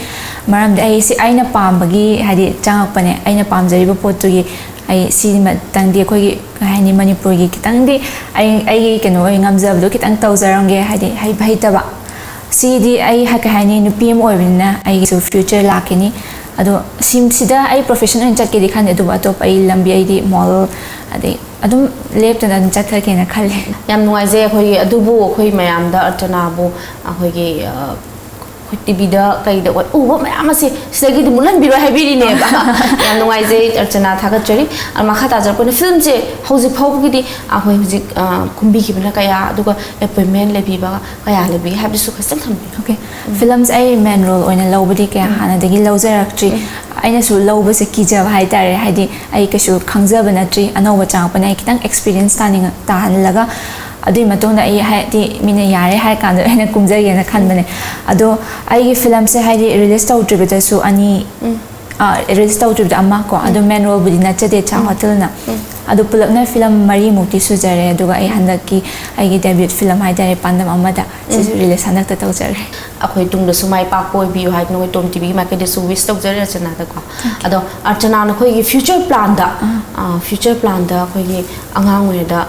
ꯃꯔꯝꯗꯤ ꯑꯩꯅ ꯄꯥꯝꯕꯒꯤ ꯍꯥꯏꯗꯤ ꯆꯪꯉꯛꯄꯅꯦ ꯑꯩꯅ ꯄꯥꯝꯖꯔꯤꯕ ꯄꯣꯠꯇꯨꯒꯤ ꯑꯩ ꯁꯤꯃꯇꯪꯗꯤ ꯑꯩꯈꯣꯏꯒꯤ ꯀꯩ ꯍꯥꯏꯅꯤ ꯃꯅꯤꯄꯨꯔꯒꯤ ꯈꯤꯇꯪꯗꯤ ꯑꯩꯒꯤ ꯀꯩꯅꯣ ꯑꯣꯏ ꯉꯝꯖꯕꯗꯣ ꯈꯤꯇꯪ ꯇꯧꯖꯔꯝꯒꯦ ꯍꯥꯏꯗꯤ ꯍꯩꯕ ꯍꯩꯇꯕ ꯁꯤꯗꯤ ꯑꯩ ꯀꯩ ꯍꯥꯏꯅꯤ ꯅꯨꯄꯤ ꯑꯃ ꯑꯣꯏꯕꯅꯤꯅ ꯑꯩꯒꯤꯁꯨ ꯐ꯭ꯌꯨꯆꯔ ꯂꯥꯛꯈꯤꯅꯤ ꯑꯗꯣ ꯁꯤꯗ ꯑꯩ ꯄ꯭ꯔꯣꯐꯦꯁꯟ ꯑꯣꯏꯅ ꯆꯠꯀꯦꯗꯤ ꯈꯟꯗꯦ ꯑꯗꯨꯕꯨ ꯑꯇꯣꯞꯄ ꯑꯩ ꯂꯝꯕꯤ ꯑꯩꯗꯤ ꯃꯣꯗꯦꯜ ꯑꯗꯩ ꯑꯗꯨꯝ ꯂꯦꯞꯇꯅ ꯑꯗꯨꯝ ꯆꯠꯊꯒꯦꯅ ꯈꯜꯂꯦ ꯌꯥꯝ ꯅꯨꯡꯉꯥꯏꯖꯩ ꯑꯩꯈꯣꯏꯒꯤ ꯑꯗꯨꯕꯨ ꯑꯩꯈꯣꯏ ꯃꯌꯥꯝꯗ ꯑꯔꯆꯅꯥꯕꯨ ꯑꯩꯈꯣꯏꯒꯤ ꯇꯤꯚꯤꯗ ꯀꯩꯗ ꯎꯕ ꯃꯌꯥꯝ ꯑꯁꯤ ꯁꯤꯗꯒꯤꯗꯤ ꯃꯨꯠꯍꯟꯕꯤꯔꯣꯏ ꯍꯥꯏꯕꯤꯔꯤꯅꯦꯕ ꯌꯥꯝ ꯅꯨꯡꯉꯥꯏꯖꯩ ꯑꯔꯆꯅꯥ ꯊꯥꯒꯠꯆꯔꯤ ꯃꯈꯥ ꯇꯥꯖꯔꯛꯄꯅ ꯐꯤल्मꯁꯦ ꯍꯧꯖꯤꯛ ꯐꯥꯎꯕꯒꯤꯗꯤ ꯑꯩꯈꯣꯏ ꯍꯧꯖꯤꯛ ꯀꯨꯝꯕꯤꯈꯤꯕꯅ ꯀꯌా ꯑꯗꯨꯒ ꯑꯦꯄꯣꯏꯟꯃꯦꯟ ꯂꯩꯕꯤꯕ ꯀꯌా ꯂꯩꯕꯤꯒꯦ ꯍꯥꯏꯕꯗꯨꯁꯨ ꯈꯤꯇꯪ ꯊꯝꯕꯤꯌꯨ ꯑꯣꯀꯦ ꯐꯤꯂꯝꯁꯦ ꯑꯩ ꯃꯦꯟ ꯔꯣꯜ ꯑꯣꯏꯅ ꯂꯧꯕꯗꯤ ꯀꯌꯥ ꯍꯥꯟꯅꯗꯒꯤ ꯂꯧꯖꯔꯛꯇ꯭ꯔꯤ ꯑꯩꯅꯁꯨ ꯂꯧꯕꯁꯦ ꯀꯤꯖꯕ ꯍꯥꯏꯇꯥꯔꯦ ꯍꯥꯏꯗꯤ ꯑꯩ ꯀꯩꯁꯨ ꯈꯪꯖꯕ ꯅꯠꯇ꯭ꯔꯤ ꯑꯅꯧꯕ ꯆꯪꯉꯛꯄꯅ ꯑꯩ ꯈꯤꯇꯪ ꯑꯦꯛꯁꯄꯤꯔꯤꯌꯦꯟꯁ ꯇꯥꯍꯜꯂꯒ ꯑꯗꯨꯒꯤ ꯃꯇꯨꯡꯗ ꯑꯩ ꯍꯥꯏꯗꯤ ꯃꯤꯅ ꯌꯥꯔꯦ ꯍꯥꯏ ꯀꯥꯟꯗ ꯑꯩꯅ ꯀꯨꯝꯖꯒꯦꯅ ꯈꯟꯕꯅꯦ ꯑꯗꯣ ꯑꯩꯒꯤ ꯐꯤꯂꯝꯁꯦ ꯍꯥꯏꯗꯤ ꯔꯤꯂꯤꯁ ꯇꯧꯗ꯭ꯔꯤꯕꯗꯁꯨ ꯔꯤꯂꯤꯁ ꯇꯧꯗ꯭ꯔꯤꯕꯗ ꯑꯃ ꯀꯣ ꯑꯗꯣ ꯃꯦꯟ ꯔꯣꯜꯕꯨꯗꯤ ꯅꯠꯆꯗꯦ ꯆꯥ ꯍꯣꯇꯦꯜꯅ adu pulapna film mari mukti sujare aduga ai handaki ai gi debut film haidare pandam amada sisu release handakta tawjare akhoi tungda sumai pa koi bi hai no TOMTV ma ke de su wish tok jare Archana da ko ado Archana na khoi gi future plan da khoi gi angang we da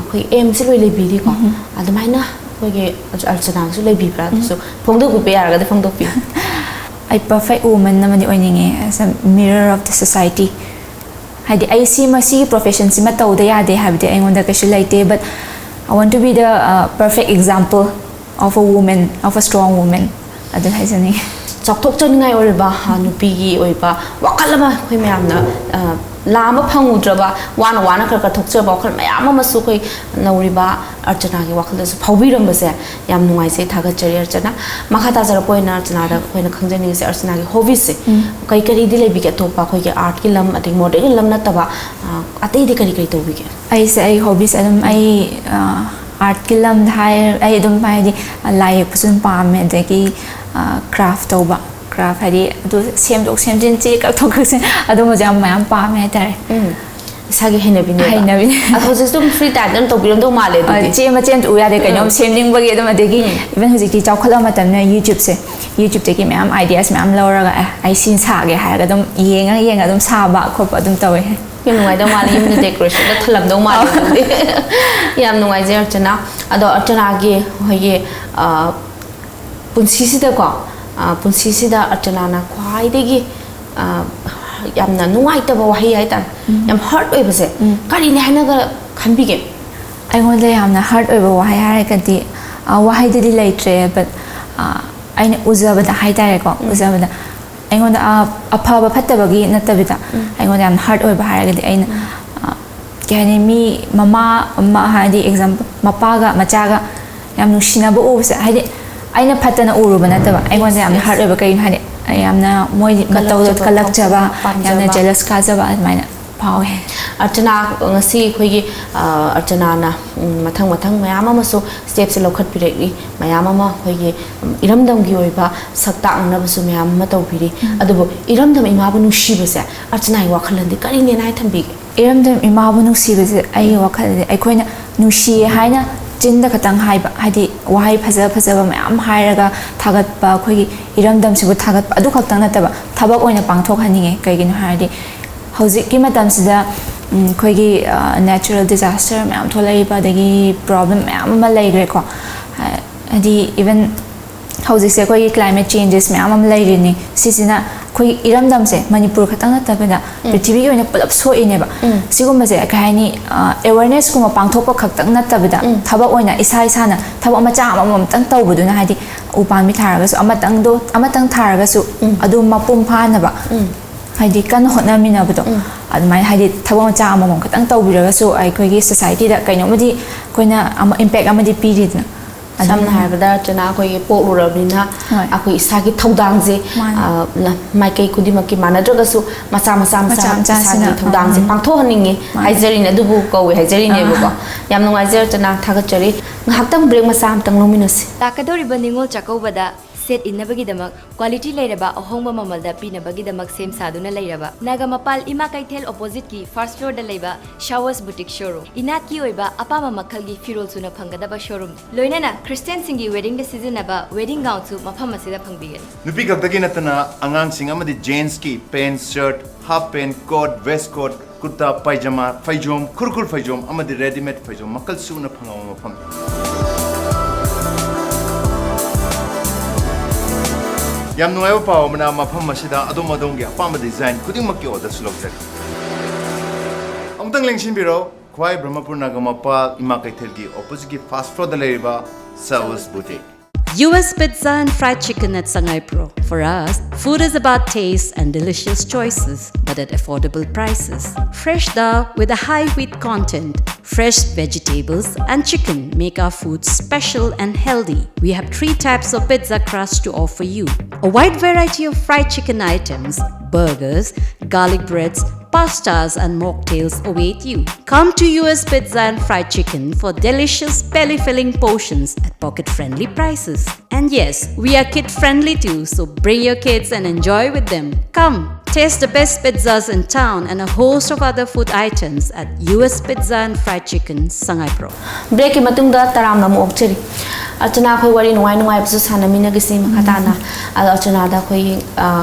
khoi aim si loi le bi di ko ado mai na khoi gi Archana su le bi pra so phongdo ku pe yar ga de phongdo pi I perfect woman namani oininge as a mirror of the society hadi I see masi profession sima tawda yade habde aingonda kashi laite but I want to be the perfect example of a woman, of a strong woman adun haisani chokthok chaningai oriba nupi gi oiba wakalama khoi mayamna lama phangudraba wana kar ka thokcha ba khol mayam ma su khoi nauriba Archana gi wakal su phaubiram base yam nungai se thaga chari Archana makha ta jar poina Archana da khoi na khangjani se Archana gi hobbies se kai kari di lebi ke topa khoi ge art ki lam ati model lam na taba atei di kari to bi ke ai se ai hobbies adum ai art ki lam thai ai adum pai di lai pusun pa me de ki craft toba craft hadi adu sem dok sem jin chi ka thok se adu mo jam mayam pa me tare sagi hena bine atho just dum free time dam to biram do male di che ma chen u ya de kanyom sem ning bagi adum adegi even hojik ti chawkhala matam na YouTube te ki mayam ideas mayam lawra ga ai sin sa ge ha ga dum yenga dum sa ba khop adum tawe yam nuai da male yum decoration da thalam do male yam nuai je Archana ado Archana ge hoye punsi si da ko punsi si da Archana na khwai de gi yamna nuai ta ba wahi ai ta yam hurt oi base kari ne hana ga khanbi ge ai ngon le yamna hurt oi ba wahi hare ka di wahi de laitre but aina uzaba da hai tare ko uzaba da ai ngon da apha phatta bagi natabita ai ngon yam hurt oi ba hare ga di aina kani mi mama ha di example mapaga machaga yam nushina ba o se hai aina phatana uruba nataba ai ngon yam hurt oi ba kai hani yamna moi matau kalak jaba yamna jealous ka jaba maina pawe Archana ngasi khoi gi Archana na mathang mayam ama so step se lokhat pirek mayam ama khoi gi iramdam gi oiba sakta angna basu mayam ma taw piri adubo iramdam ima bu nushi base Archana gi wakhalandi kari ne nai thambi iramdam ima bu nushi base ai wakhal ai khoina nushi haina jinda khatang haiba hadi wahai phaja mayam hairaga thagat ba khoi gi iramdam sibu thagat adu khaktang nataba thabak oina pangthok haninge kaigin hadi hojik ki matam sida khoi gi natural disaster mayam tholai ba dagi problem mayam ma laigre ko hadi even hojik se khoi climate changes mayam am lairini sisina khoi iramdam se Manipur khatang natabena prithvi gi oina pulap so ine ba sigum se kaini awareness kuma pangthok ko khaktang natabeda thaba oina isa na thaba ma cha amam tang tawbuduna hadi upan mi tharaga su amatang tharaga su adu mapum phana ba hadi kan hotna mina buto admai hadi thaba ma cha amam khatang tawbiraga su ai khoi gi society da kaino madi koina impact amadi piridna samna haibada Archana khoi po urabina akoi isagi thodang je mai kai kudi makki manadra su macha isagi thodang je pangtho haninge haijari na dubu ko haijari ne bo yam nungai je Archana thagachari nghaktang break macha amtang lominus takadori baningol chakobada set innabagidamak quality leiraba ahongba mamalda pinabagidamak sem saduna leiraba nagamapal ima kaithel opposite ki first floor da leiba showers boutique showroom inat ki oiba apama makhal gi firol suna phangadaba showroom loinana Christian singi wedding da seasonaba wedding gown su mafam asida phangbigen nupi kaktagi natana angang sing amadi jeans ki pants shirt half pant coat vest coat kurta pajama faijom kurkur faijom amadi ready made faijom makal suna phangawa mafam yam nuaiba paw mana mafam asida adom adom gi apama design kuding makki order sulokjari amtang lengsin biro khwai brahmapur nagamapa ima kaithel gi opposite gi fast food da leiba service boutique US Pizza and Fried Chicken at Sangai Pro. For us, food is about taste and delicious choices, but at affordable prices. Fresh dal with a high wheat content, fresh vegetables and chicken make our food special and healthy. We have 3 types of pizza crust to offer you. A wide variety of fried chicken items, burgers, garlic breads, pastas and mocktails await you. Come to US Pizza and Fried Chicken for delicious belly-filling portions at pocket-friendly prices. And yes, we are kid-friendly too, so bring your kids and enjoy with them. Come! Taste the best pizzas in town and a host of other food items at US Pizza and Fried Chicken, Shanghai Pro. Break ki matungda taram na mo cheri. Archana khoi wari nuai bisu sana mina gisi makatana. Archana da khoi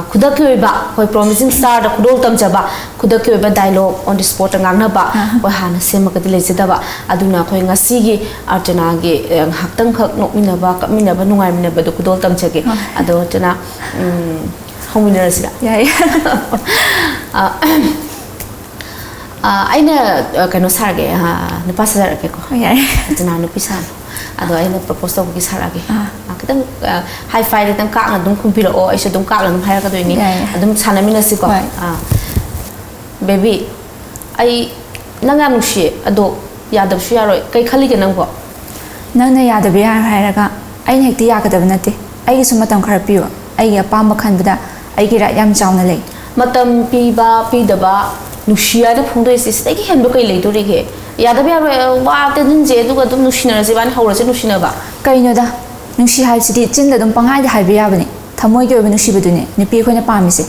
khudak ki ba khoi promising star da khudol tam jaba khudak ki ba dialogue on the spot ngangna ba khoi hana sema ka dile sida ba aduna khoi ngasi gi Archana gi haktang khak nokmina ba kapmina ba nuai mina ba do khudol tam chage ado Archana Hominera sila. Yeah. Aina kano sarage nupa sarage ko. Yeah. Archana nupi sa. Ado aina propose to ki sarage. Kitang high five kitang ka nga dum kumpiro o ay dum ka lang hire ka do ni. Adum sana mina si ko. Baby ay nangam shi ado yadab shi yaro kai khali ke nang ko. Nang na yadab yar hire ka ay hekti yakadab nate. Ay sumatam khara piwa. Ay apam khanbada ay gira yam chawna lei. Matam piba pidaba nushia da phungdo is stegi hemdo kai lei to rege. Yadab yaro wa te din je du ga dum nushina se ban hawra se nushina ba. Kaino da nushi hai sidi chinda dum pangai da haibi yabani. Thamoi ge nushi badune nipi khona pamise.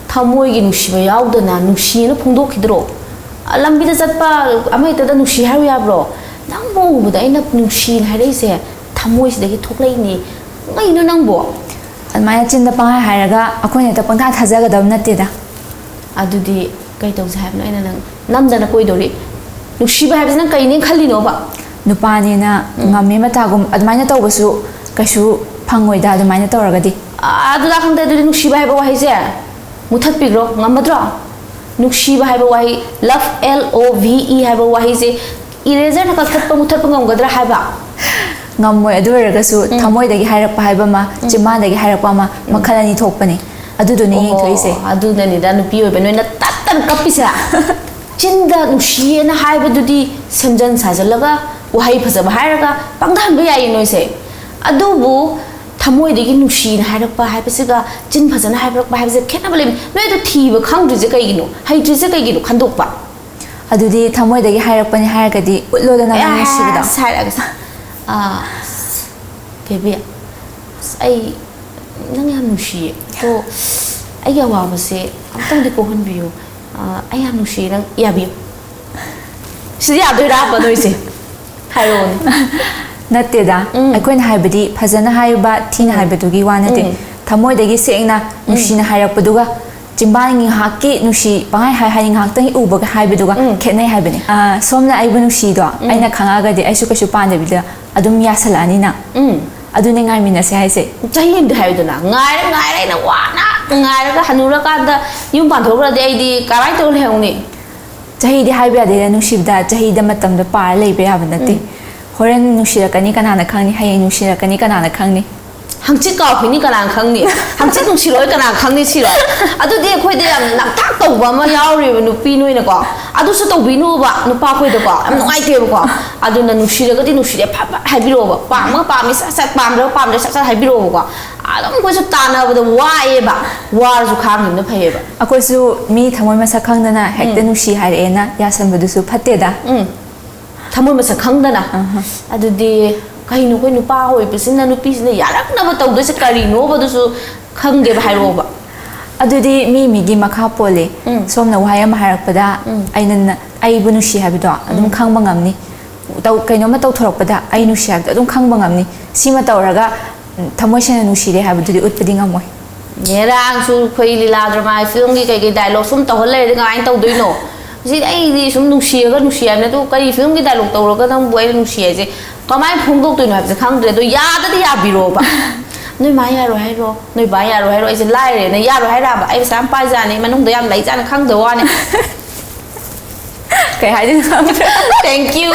Thamoi gi nushi ba yaudana nushi na phungdo khidro. Lambi da zatpa amai ta da nushi haru yabro. Nang bo bu da ina nushi harai se thamoi se degi thoklai ni. Ngai no nang bo. Almaya chinda pangai hairaga akhone ta pangtha thajaga dam natte da. Adudi kai tau sahab na ina nang namdana koi dori. Nushi ba habis nang kai ni khali no ba. Nupani na ngame matagum admaina tawbasu kasu phangoi da admaina tawragadi. Aduda khangda adudi nushi ba haba wahi se. Muthat pigro ngamadro. Nushi ba haba wahi love LOVE haba wahi se eraser na kathat pa muthat pa ngamgadra haba. Ngamoi adu eragasu thamoi dagi hairakpa haiba ma chima dagi hairakpa ma makhalani thokpani adudu ni yeng thoise adu na ni da nupi oi benoina tattan kapisa chinda nushi na haiba dudi semjan sajalaga wahai phajaba hairaga pangdhan ba yai noise adu bu thamoi dagi nushi na hairakpa haibasiga chin phajana hairakpa haibase khena bale noi du thiba khangdri je kai gino haitri je kai gino khandokpa adudi thamoi dagi hairakpani hairagadi utloda na nushi bida sairaga baby ay nang yam nushi to ay yawa ba se amtang de ko hun biyo ay yam nushi nang yabiyo si ya do ra ba do se hayon natte da akoin haibadi phajana haiba thina haibadugi wanate thamoi dagi sengna nushi na hairakpaduga Jimbang haki nushi pangai hai hak tang ubaga haibaduga khenai haibani somna aibu nushi do aina khangaga de aisu kasu pande bida adum yasalani na adune ngai mina se haise jahim de haiduna ngai na wana ngai ga hanura ka da yum ban thora de aidi karai to leuni jahi de haiba de nushi da jahi da matam da par leibe habanati horen nushi kani kana khangni haye nushi kani kana khangni Hangchi ka khini kana khangni hangchi tung chiroi kana khangni chiro adu de khoi de nak tak to ba ma yaw ri nu pi noi na ko adu su to bi nu ba nu pa khoi de ko am ngai te ko adu na nu shira ga ti nu shira pha pha hai bi ro ba ma pa mi sa pam de sa hai bi ro ko adum ko su ta na ba de wa ye ba wa su khang ni na phe ba akoi su mi thamoi ma sa khang na hekte nu shi hai re na ya san bu su phatte da thamoi ma sa khang da na adu de kai nu koi nu pa hoi pisina nu pisina yarak na ba tau de se kari no ba du su khang ge ba hai ro ba adudi mi gi makha pole somna wahaya maharak pada aina ai bunu shi habido adum khang bangamni tau kaino ma tau thorok pada ai nu shi adum khang bangamni sima tawraga thamoi sena nu shi re habududi utpadi ngamoi yerang su khoi lila drama film gi kai dialogue sum tau hole de ngai tau doi no ji ai di sum nu shi na tu kai film gi dialogue tau ro ga nang boi nu shi je kamai phungdok tu no ha khang de do ya da de ya bi ro ba noi ma ya ro hai ro noi ba ya ro hai ro ai se lai re na ya ro hai ra ba ai sam pai ja ni manung de yam lai ja na khang de wa ni kai hai din thank you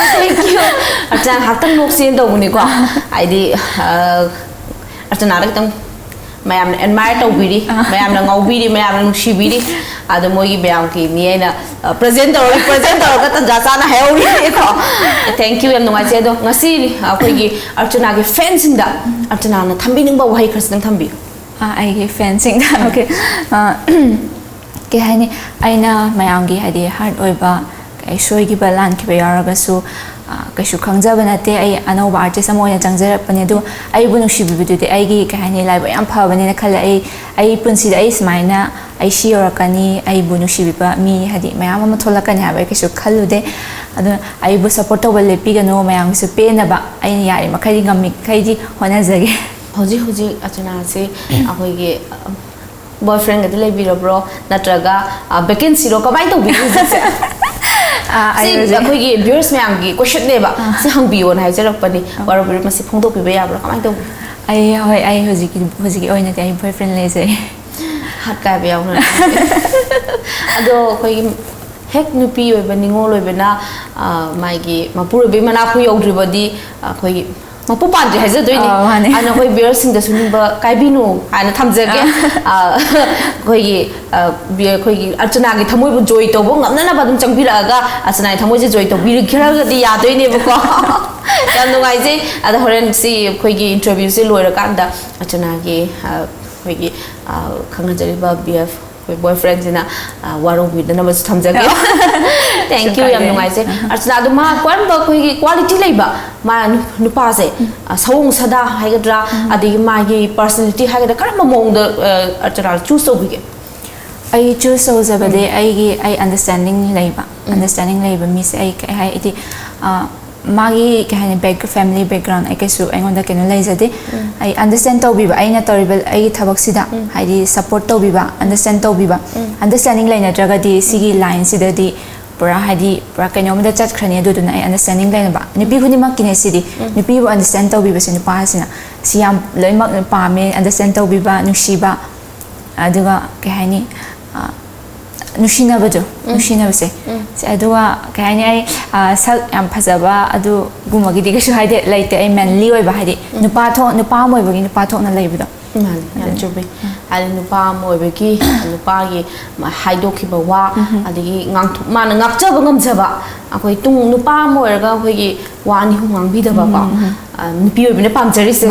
acha haktan nok sen do ni ko ai di acha na ra tang mayam na admire to biri mayam na ngau biri mayam na nushi biri ado moi gi bayam ki mi ai na presenter ka ta ja sa na hai ori ko thank you em no ma che do ngasi akoi gi Archana gi fencing da Archana na thambi ning ba wahai khras nang thambi ai gi fencing da okay ke hai ni aina mayam gi hadi hard oi ba kai soi gi balan ki ba yaraga su kaishu khangja banate ai anoba artist amoya changjarap pane do ai bunu shibibidu de ai gi kahani lai ba yam pha bane na khala ai punsi da ai smaina ai si yorakani ai bu nusibiba mi hadi mayam ama tholakani ha ba kisu khalude adu ai bu support to bal lepi gano mayam su pe na ba ai yari makai ngami kai ji hona jage hoji hoji Archana se akoi ge boyfriend ga dile biro bro natraga vacancy ro kamai to bi se si akoi ge viewers mayam gi question ne ba si hang bi on hai jarak pani war bi ma si phong to bi ba ya bro kamai to ai hoi ai hoji ki oina ai boyfriend le se hat ka be yauna ado koi hek nupi oi ba ningol oi bena mai gi mapur be mana khu yau dribadi koi mapu pandri haja doini ana koi beer sing da suning ba kai binu ana thamjage koi gi beer koi gi Archana gi thamoi bu joy to bo ngamna na ba dum changbira ga Archana thamoi je joy to bir khira ga di ya doini ba ko yam nungai je ada horen si koi gi interview se loira kanda Archana gi koi gi khangna jari ba BF koi boyfriend jina warong bi dana bas thamjage thank you yam nungai je Archana du ma kwan ba koi gi quality lai ba ma nupa se sawung sada haigadra adi ma gi personality haigadra karma mong da Archana choose to bi ai choose so zabade ai gi ai understanding laiba mi se ai hai iti magi kahani family background ai kesu ai ngonda kenu laizade ai understand to biba ai na toribal ai thabak sida haidi support to biba understand to biba understanding laina draga di sigi line sida di pura haidi pura kenu mda chat khrani adu duna ai understanding laina ba nipi huni mak kine sidi nipi bu understand to biba sin pa sina siam loimak pa me understand to biba nusiba aduga kahani nushina bado nushina base se aduwa kahani ai sak am phajaba adu gumagi diga shu haide laite ai manly oi ba haide nupa moi bagi nupa thok na laibdo man yam jobe ali nupa moi bagi nupa gi haido ki ba wa adigi ngang thu man ngak cha ba ngam cha ba akoi tung nupa moi ra koi gi wa ni hu ngang bi da ba ba nupi oi bine pam jari se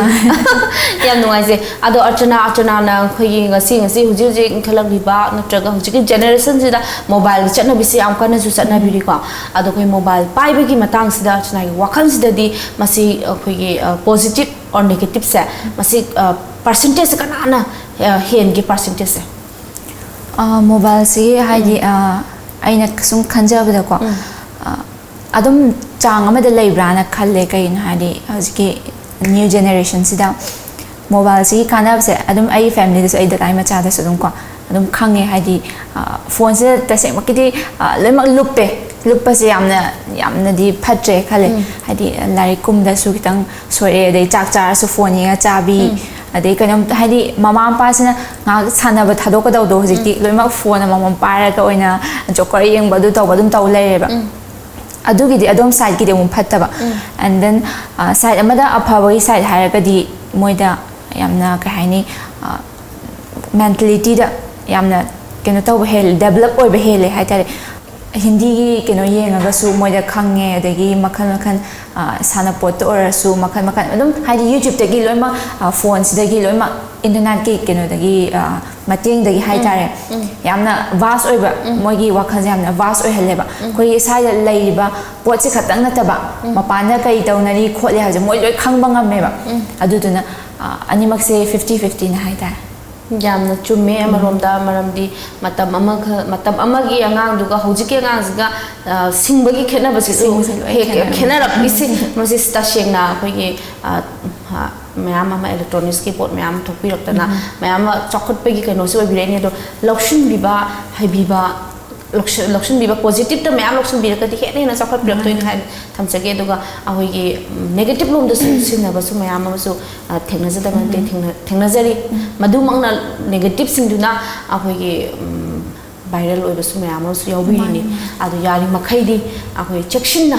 yam nuai se ado Archana na koi gi ngasi huji khalak bi ba natraga huji ki generation sida mobile chatna bi se am kana su chatna bi ri ko ado koi mobile pai bi gi matang sida Archana gi wakhan sida di masi koi gi positive or negative se masi percentage kana na hen gi percentage se mobile se haidi aina sum khanjabada ko adum chang amada leibra na khalle kai na hadi hauski new generation sida mobile si kanab se adum ai family des ai da time cha da sudum ko adum khange hadi phone se ta se makiti lemak luppe se yamna di phatre khale hadi lari kum da su kitang sore dei chak char su phone ya chabi adei kanam hadi mama pa sina nga sana ba thado ka do hojiti lemak phone mama pa ra ka oina jokor yeng ba du taw badum taw le ba adugi di adom side ki de mum phattaba and then side amada aphawi side haragadi moida yamna ka haini mentality da yamna keno taw hel develop oi be hele haitare hindi gi keno yenga su moida khange adegi makhan sana pot or su makhan adum haidi YouTube te gi loima phones de gi loima internet ki keno de gi mateng de gi haitare yamna vast oi ba moigi wakhan yamna vast oi heleba koi side leiba pot se khatang na taba mapana kai tawnari khole ha je moi loi khangba ngame ba aduduna animak se 50-50 na haitare yamna chumme amaromda maramdi matam amagi angang duga hojike angang ziga singbagi khena basi khena rapisi masi stashengna khogi mayam ama electronics ki pot mayam thokpi raktana mayam chokhot pegi kano se obireni do lokshin biba haibiba lokshin biba positive ta mayam lokshin bira ka dikhe na chokhot biraktoin hai thamchage duga ahoigi negative lom da sinna basu mayam amasu thengna jada mante thengna jari madu mangna negative singduna ahoigi viral oi basu mayam amasu yawbiri ni adu yari makhaidi ahoi checkshinna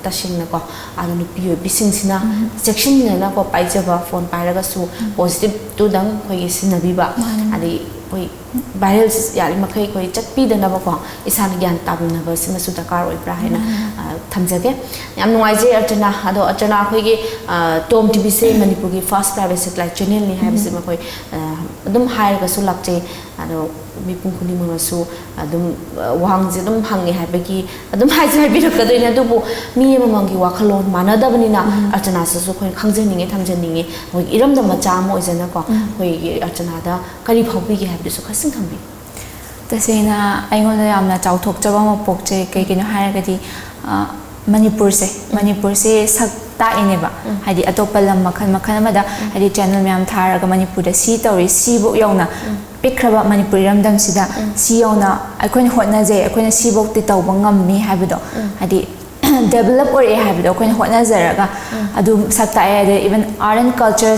tasingna ko adu nupi oi bisingsina checkshinna na ko paijaba phone pairaga su positive tu dang khoi sinabiba adi koi viral yari makai koi chatpi dana ba ko isan gyan tabna ba sima su dakar oi pra haina thamjage yam nuai je Archana khoi gi TOMTV se Manipur gi first private satellite channel ni ha bisi ma koi adum hair ga su lakje ado mipung khuni ma su adum wang je dum hangi ha ba gi adum hai je bi rak doi na du bu mi ma mang gi wakhalon manada bani na Archana su khoi khangjeninge thamjeninge hoi iram da macha mo jana ko hoi Archana da kari phaubi gi ha bi su khasing thambi तसेना अइगोन यामना चाउथोकचबा म पोकचे कइकिनो हारगदि मणिपुर से सकता इनेबा हादि अतोप्पा lump मखन मखन अमदा हादि channel ma'am थारगा Manipur दा सी तौरी सी बो यौना पिखरबा मणिपुर रमदम सिदा सी यौना अखोइन होटनाजे अखोइन सी बोक्ति तौबा ngамmi हाबिदो हादि develop ओरे हाबिदो अखोइन होटनाजरगा अदु सकता ए इवन आर्ट एंड कल्चर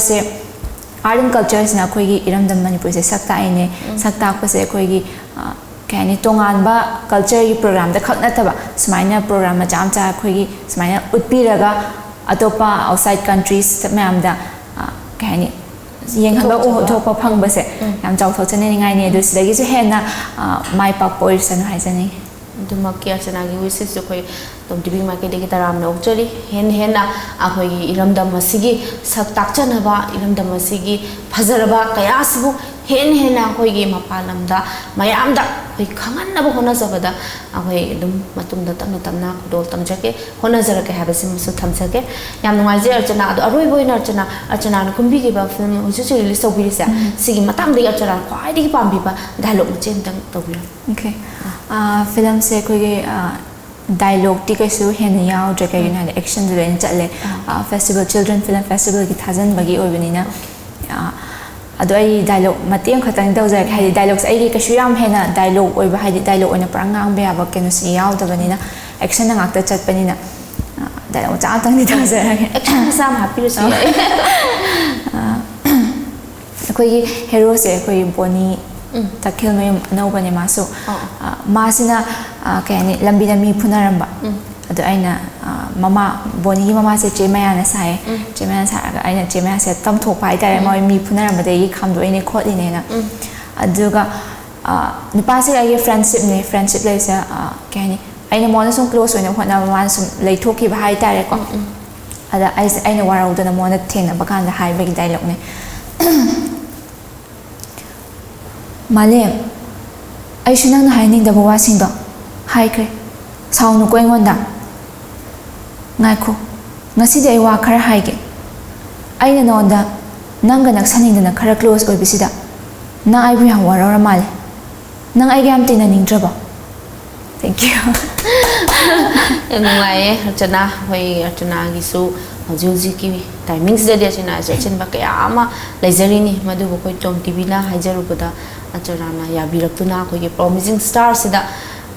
से अखोइगी इरमदम मणिपुर से सकता इने सकता पसे अखोइगी कहनी तोंगानबा कल्चर की प्रोग्राम द खक नतबा सुमाइना प्रोग्राम मचा मचा अखोइगी सुमाइना उत्पीरगा अतोपा आउटसाइड कंट्रीज मैम दा कहनी येंगहबा उथोपा फंगबसे याम चाउथोचने निगाइने दु सिदगिसु हेना माइ पाक पोइसन हाइजनी दुमकी अर्चनागी विशेष अखोई TOMTV मार्केट की तराम नौचरी हेना अखोई इरमदम मसिगी सक ताक्चनबा इरमदम मसिगी फजरबा कयासबु हेना अखोई मपालमदा मयामदा अखोई खंगनबा होनजबदा अखोई दुम मतुमदा तमना तमना खुदोल तमजके होनजरके हाबसिमसु थमसके याम नुवाइजे अर्चना अदो अरोइबोइन अर्चना कुंबी के फिल्म हुजुचु रिलीज तौबिरिसे सिगी मतामदि अर्चना ख्वाइदि पाम्बिबा डायलॉग मचेंतंग तौबिर ओके फिल्म से कोई डायलॉग टी कैसु हेन याउद्रे कइना एक्शन दुलेन चले फेस्टिवल चिल्ड्रन फिल्म फेस्टिवल की थाजन बगी ओइबनिना अदो आई डायलॉग मतें खतंग तौजा हादि डायलॉग्स आई कैसु याम हेना डायलॉग ओइबा हादि डायलॉग ओइना प्रांगांग बेयाबा केनुसि याउदबनिना एक्शन नांगता चटपनिना डायलॉग चातंग तौजा एक्शन साम हापिरसु अखोई हीरो से कोई बोनी तखिल में नौबने मासु मासिना कहनी लंबी मी फुनरंबा अदो आइना ममा बोनी की ममा से चेमयाना साए चेमयाना सारगा आइना चेमया से तमथोक पाइ तारे मोय मी फुनरंबदे yi खामदो इने खोलिनेना अदुगा निपासे आइ फ्रेंडशिप लेसे कहनी आइना मोना सुम क्लोज होइना होना ममा सुम लेथोकी भाई तारे को अदा आइना वाराउदना मोना थेना बकान हाई बगी डायलॉग ने मालेम ऐसु नंग हाइनिंगदबा वासिंदो हाइख्रे साउनु को एंगोंदा नाइखो ngasi ai wa khara haige aina nonda nanga naksaningdana khara close oibisida na ai bu ya warara male nang ai gam tina ningdraba thank you nungai Archana hoi Archana gi su hauji ki timings de Archana section ba kaya ama leisure ni madu ko TOMTV na hajaru bada Archana na ya biraktuna ko ge promising star sida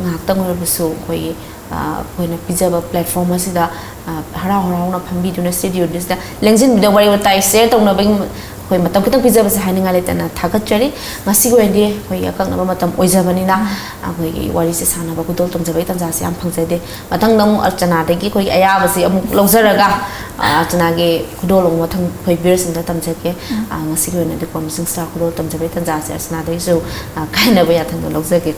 ngaktang oibusu koi कोइना पिजबा platform असिदा हरा हराउना फंबीदुना studio दिसदा लेंजिन बिदा worry वताइ share तौना बई कोइ मतम खतंग पिजबा से हाइनिंगा लेतना थागतचरी ngasi गोएंदी कोइ अकंगबा मतम ओइजबनिना आखोइ वरी से सानबा कुदोल तमजबई तंजा से याम फंगजदे मतंग नमु अर्चना दगी कोइ अयाबा से अमु लौजरगा अर्चना गे कुदोल मथंग कोइ बिरसिंदा तमजके ngasi गोएना दे प्रॉमिसिंग स्टार कुदोल तमजबई तंजा से अर्चना दे जो काइनबा याथंग लौजगे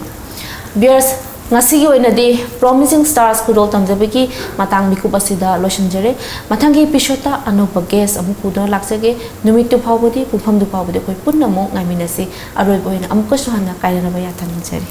bears ngasi gi oina de promising stars kudol tamjabeki matang mikup asida loishanjare mathangi episode ta anupa guest amu kudol laksage numitu phawbodi pufam du phawbodi koi punna mo ngaminasi aroi boina amko suhana kairana ba yathang jari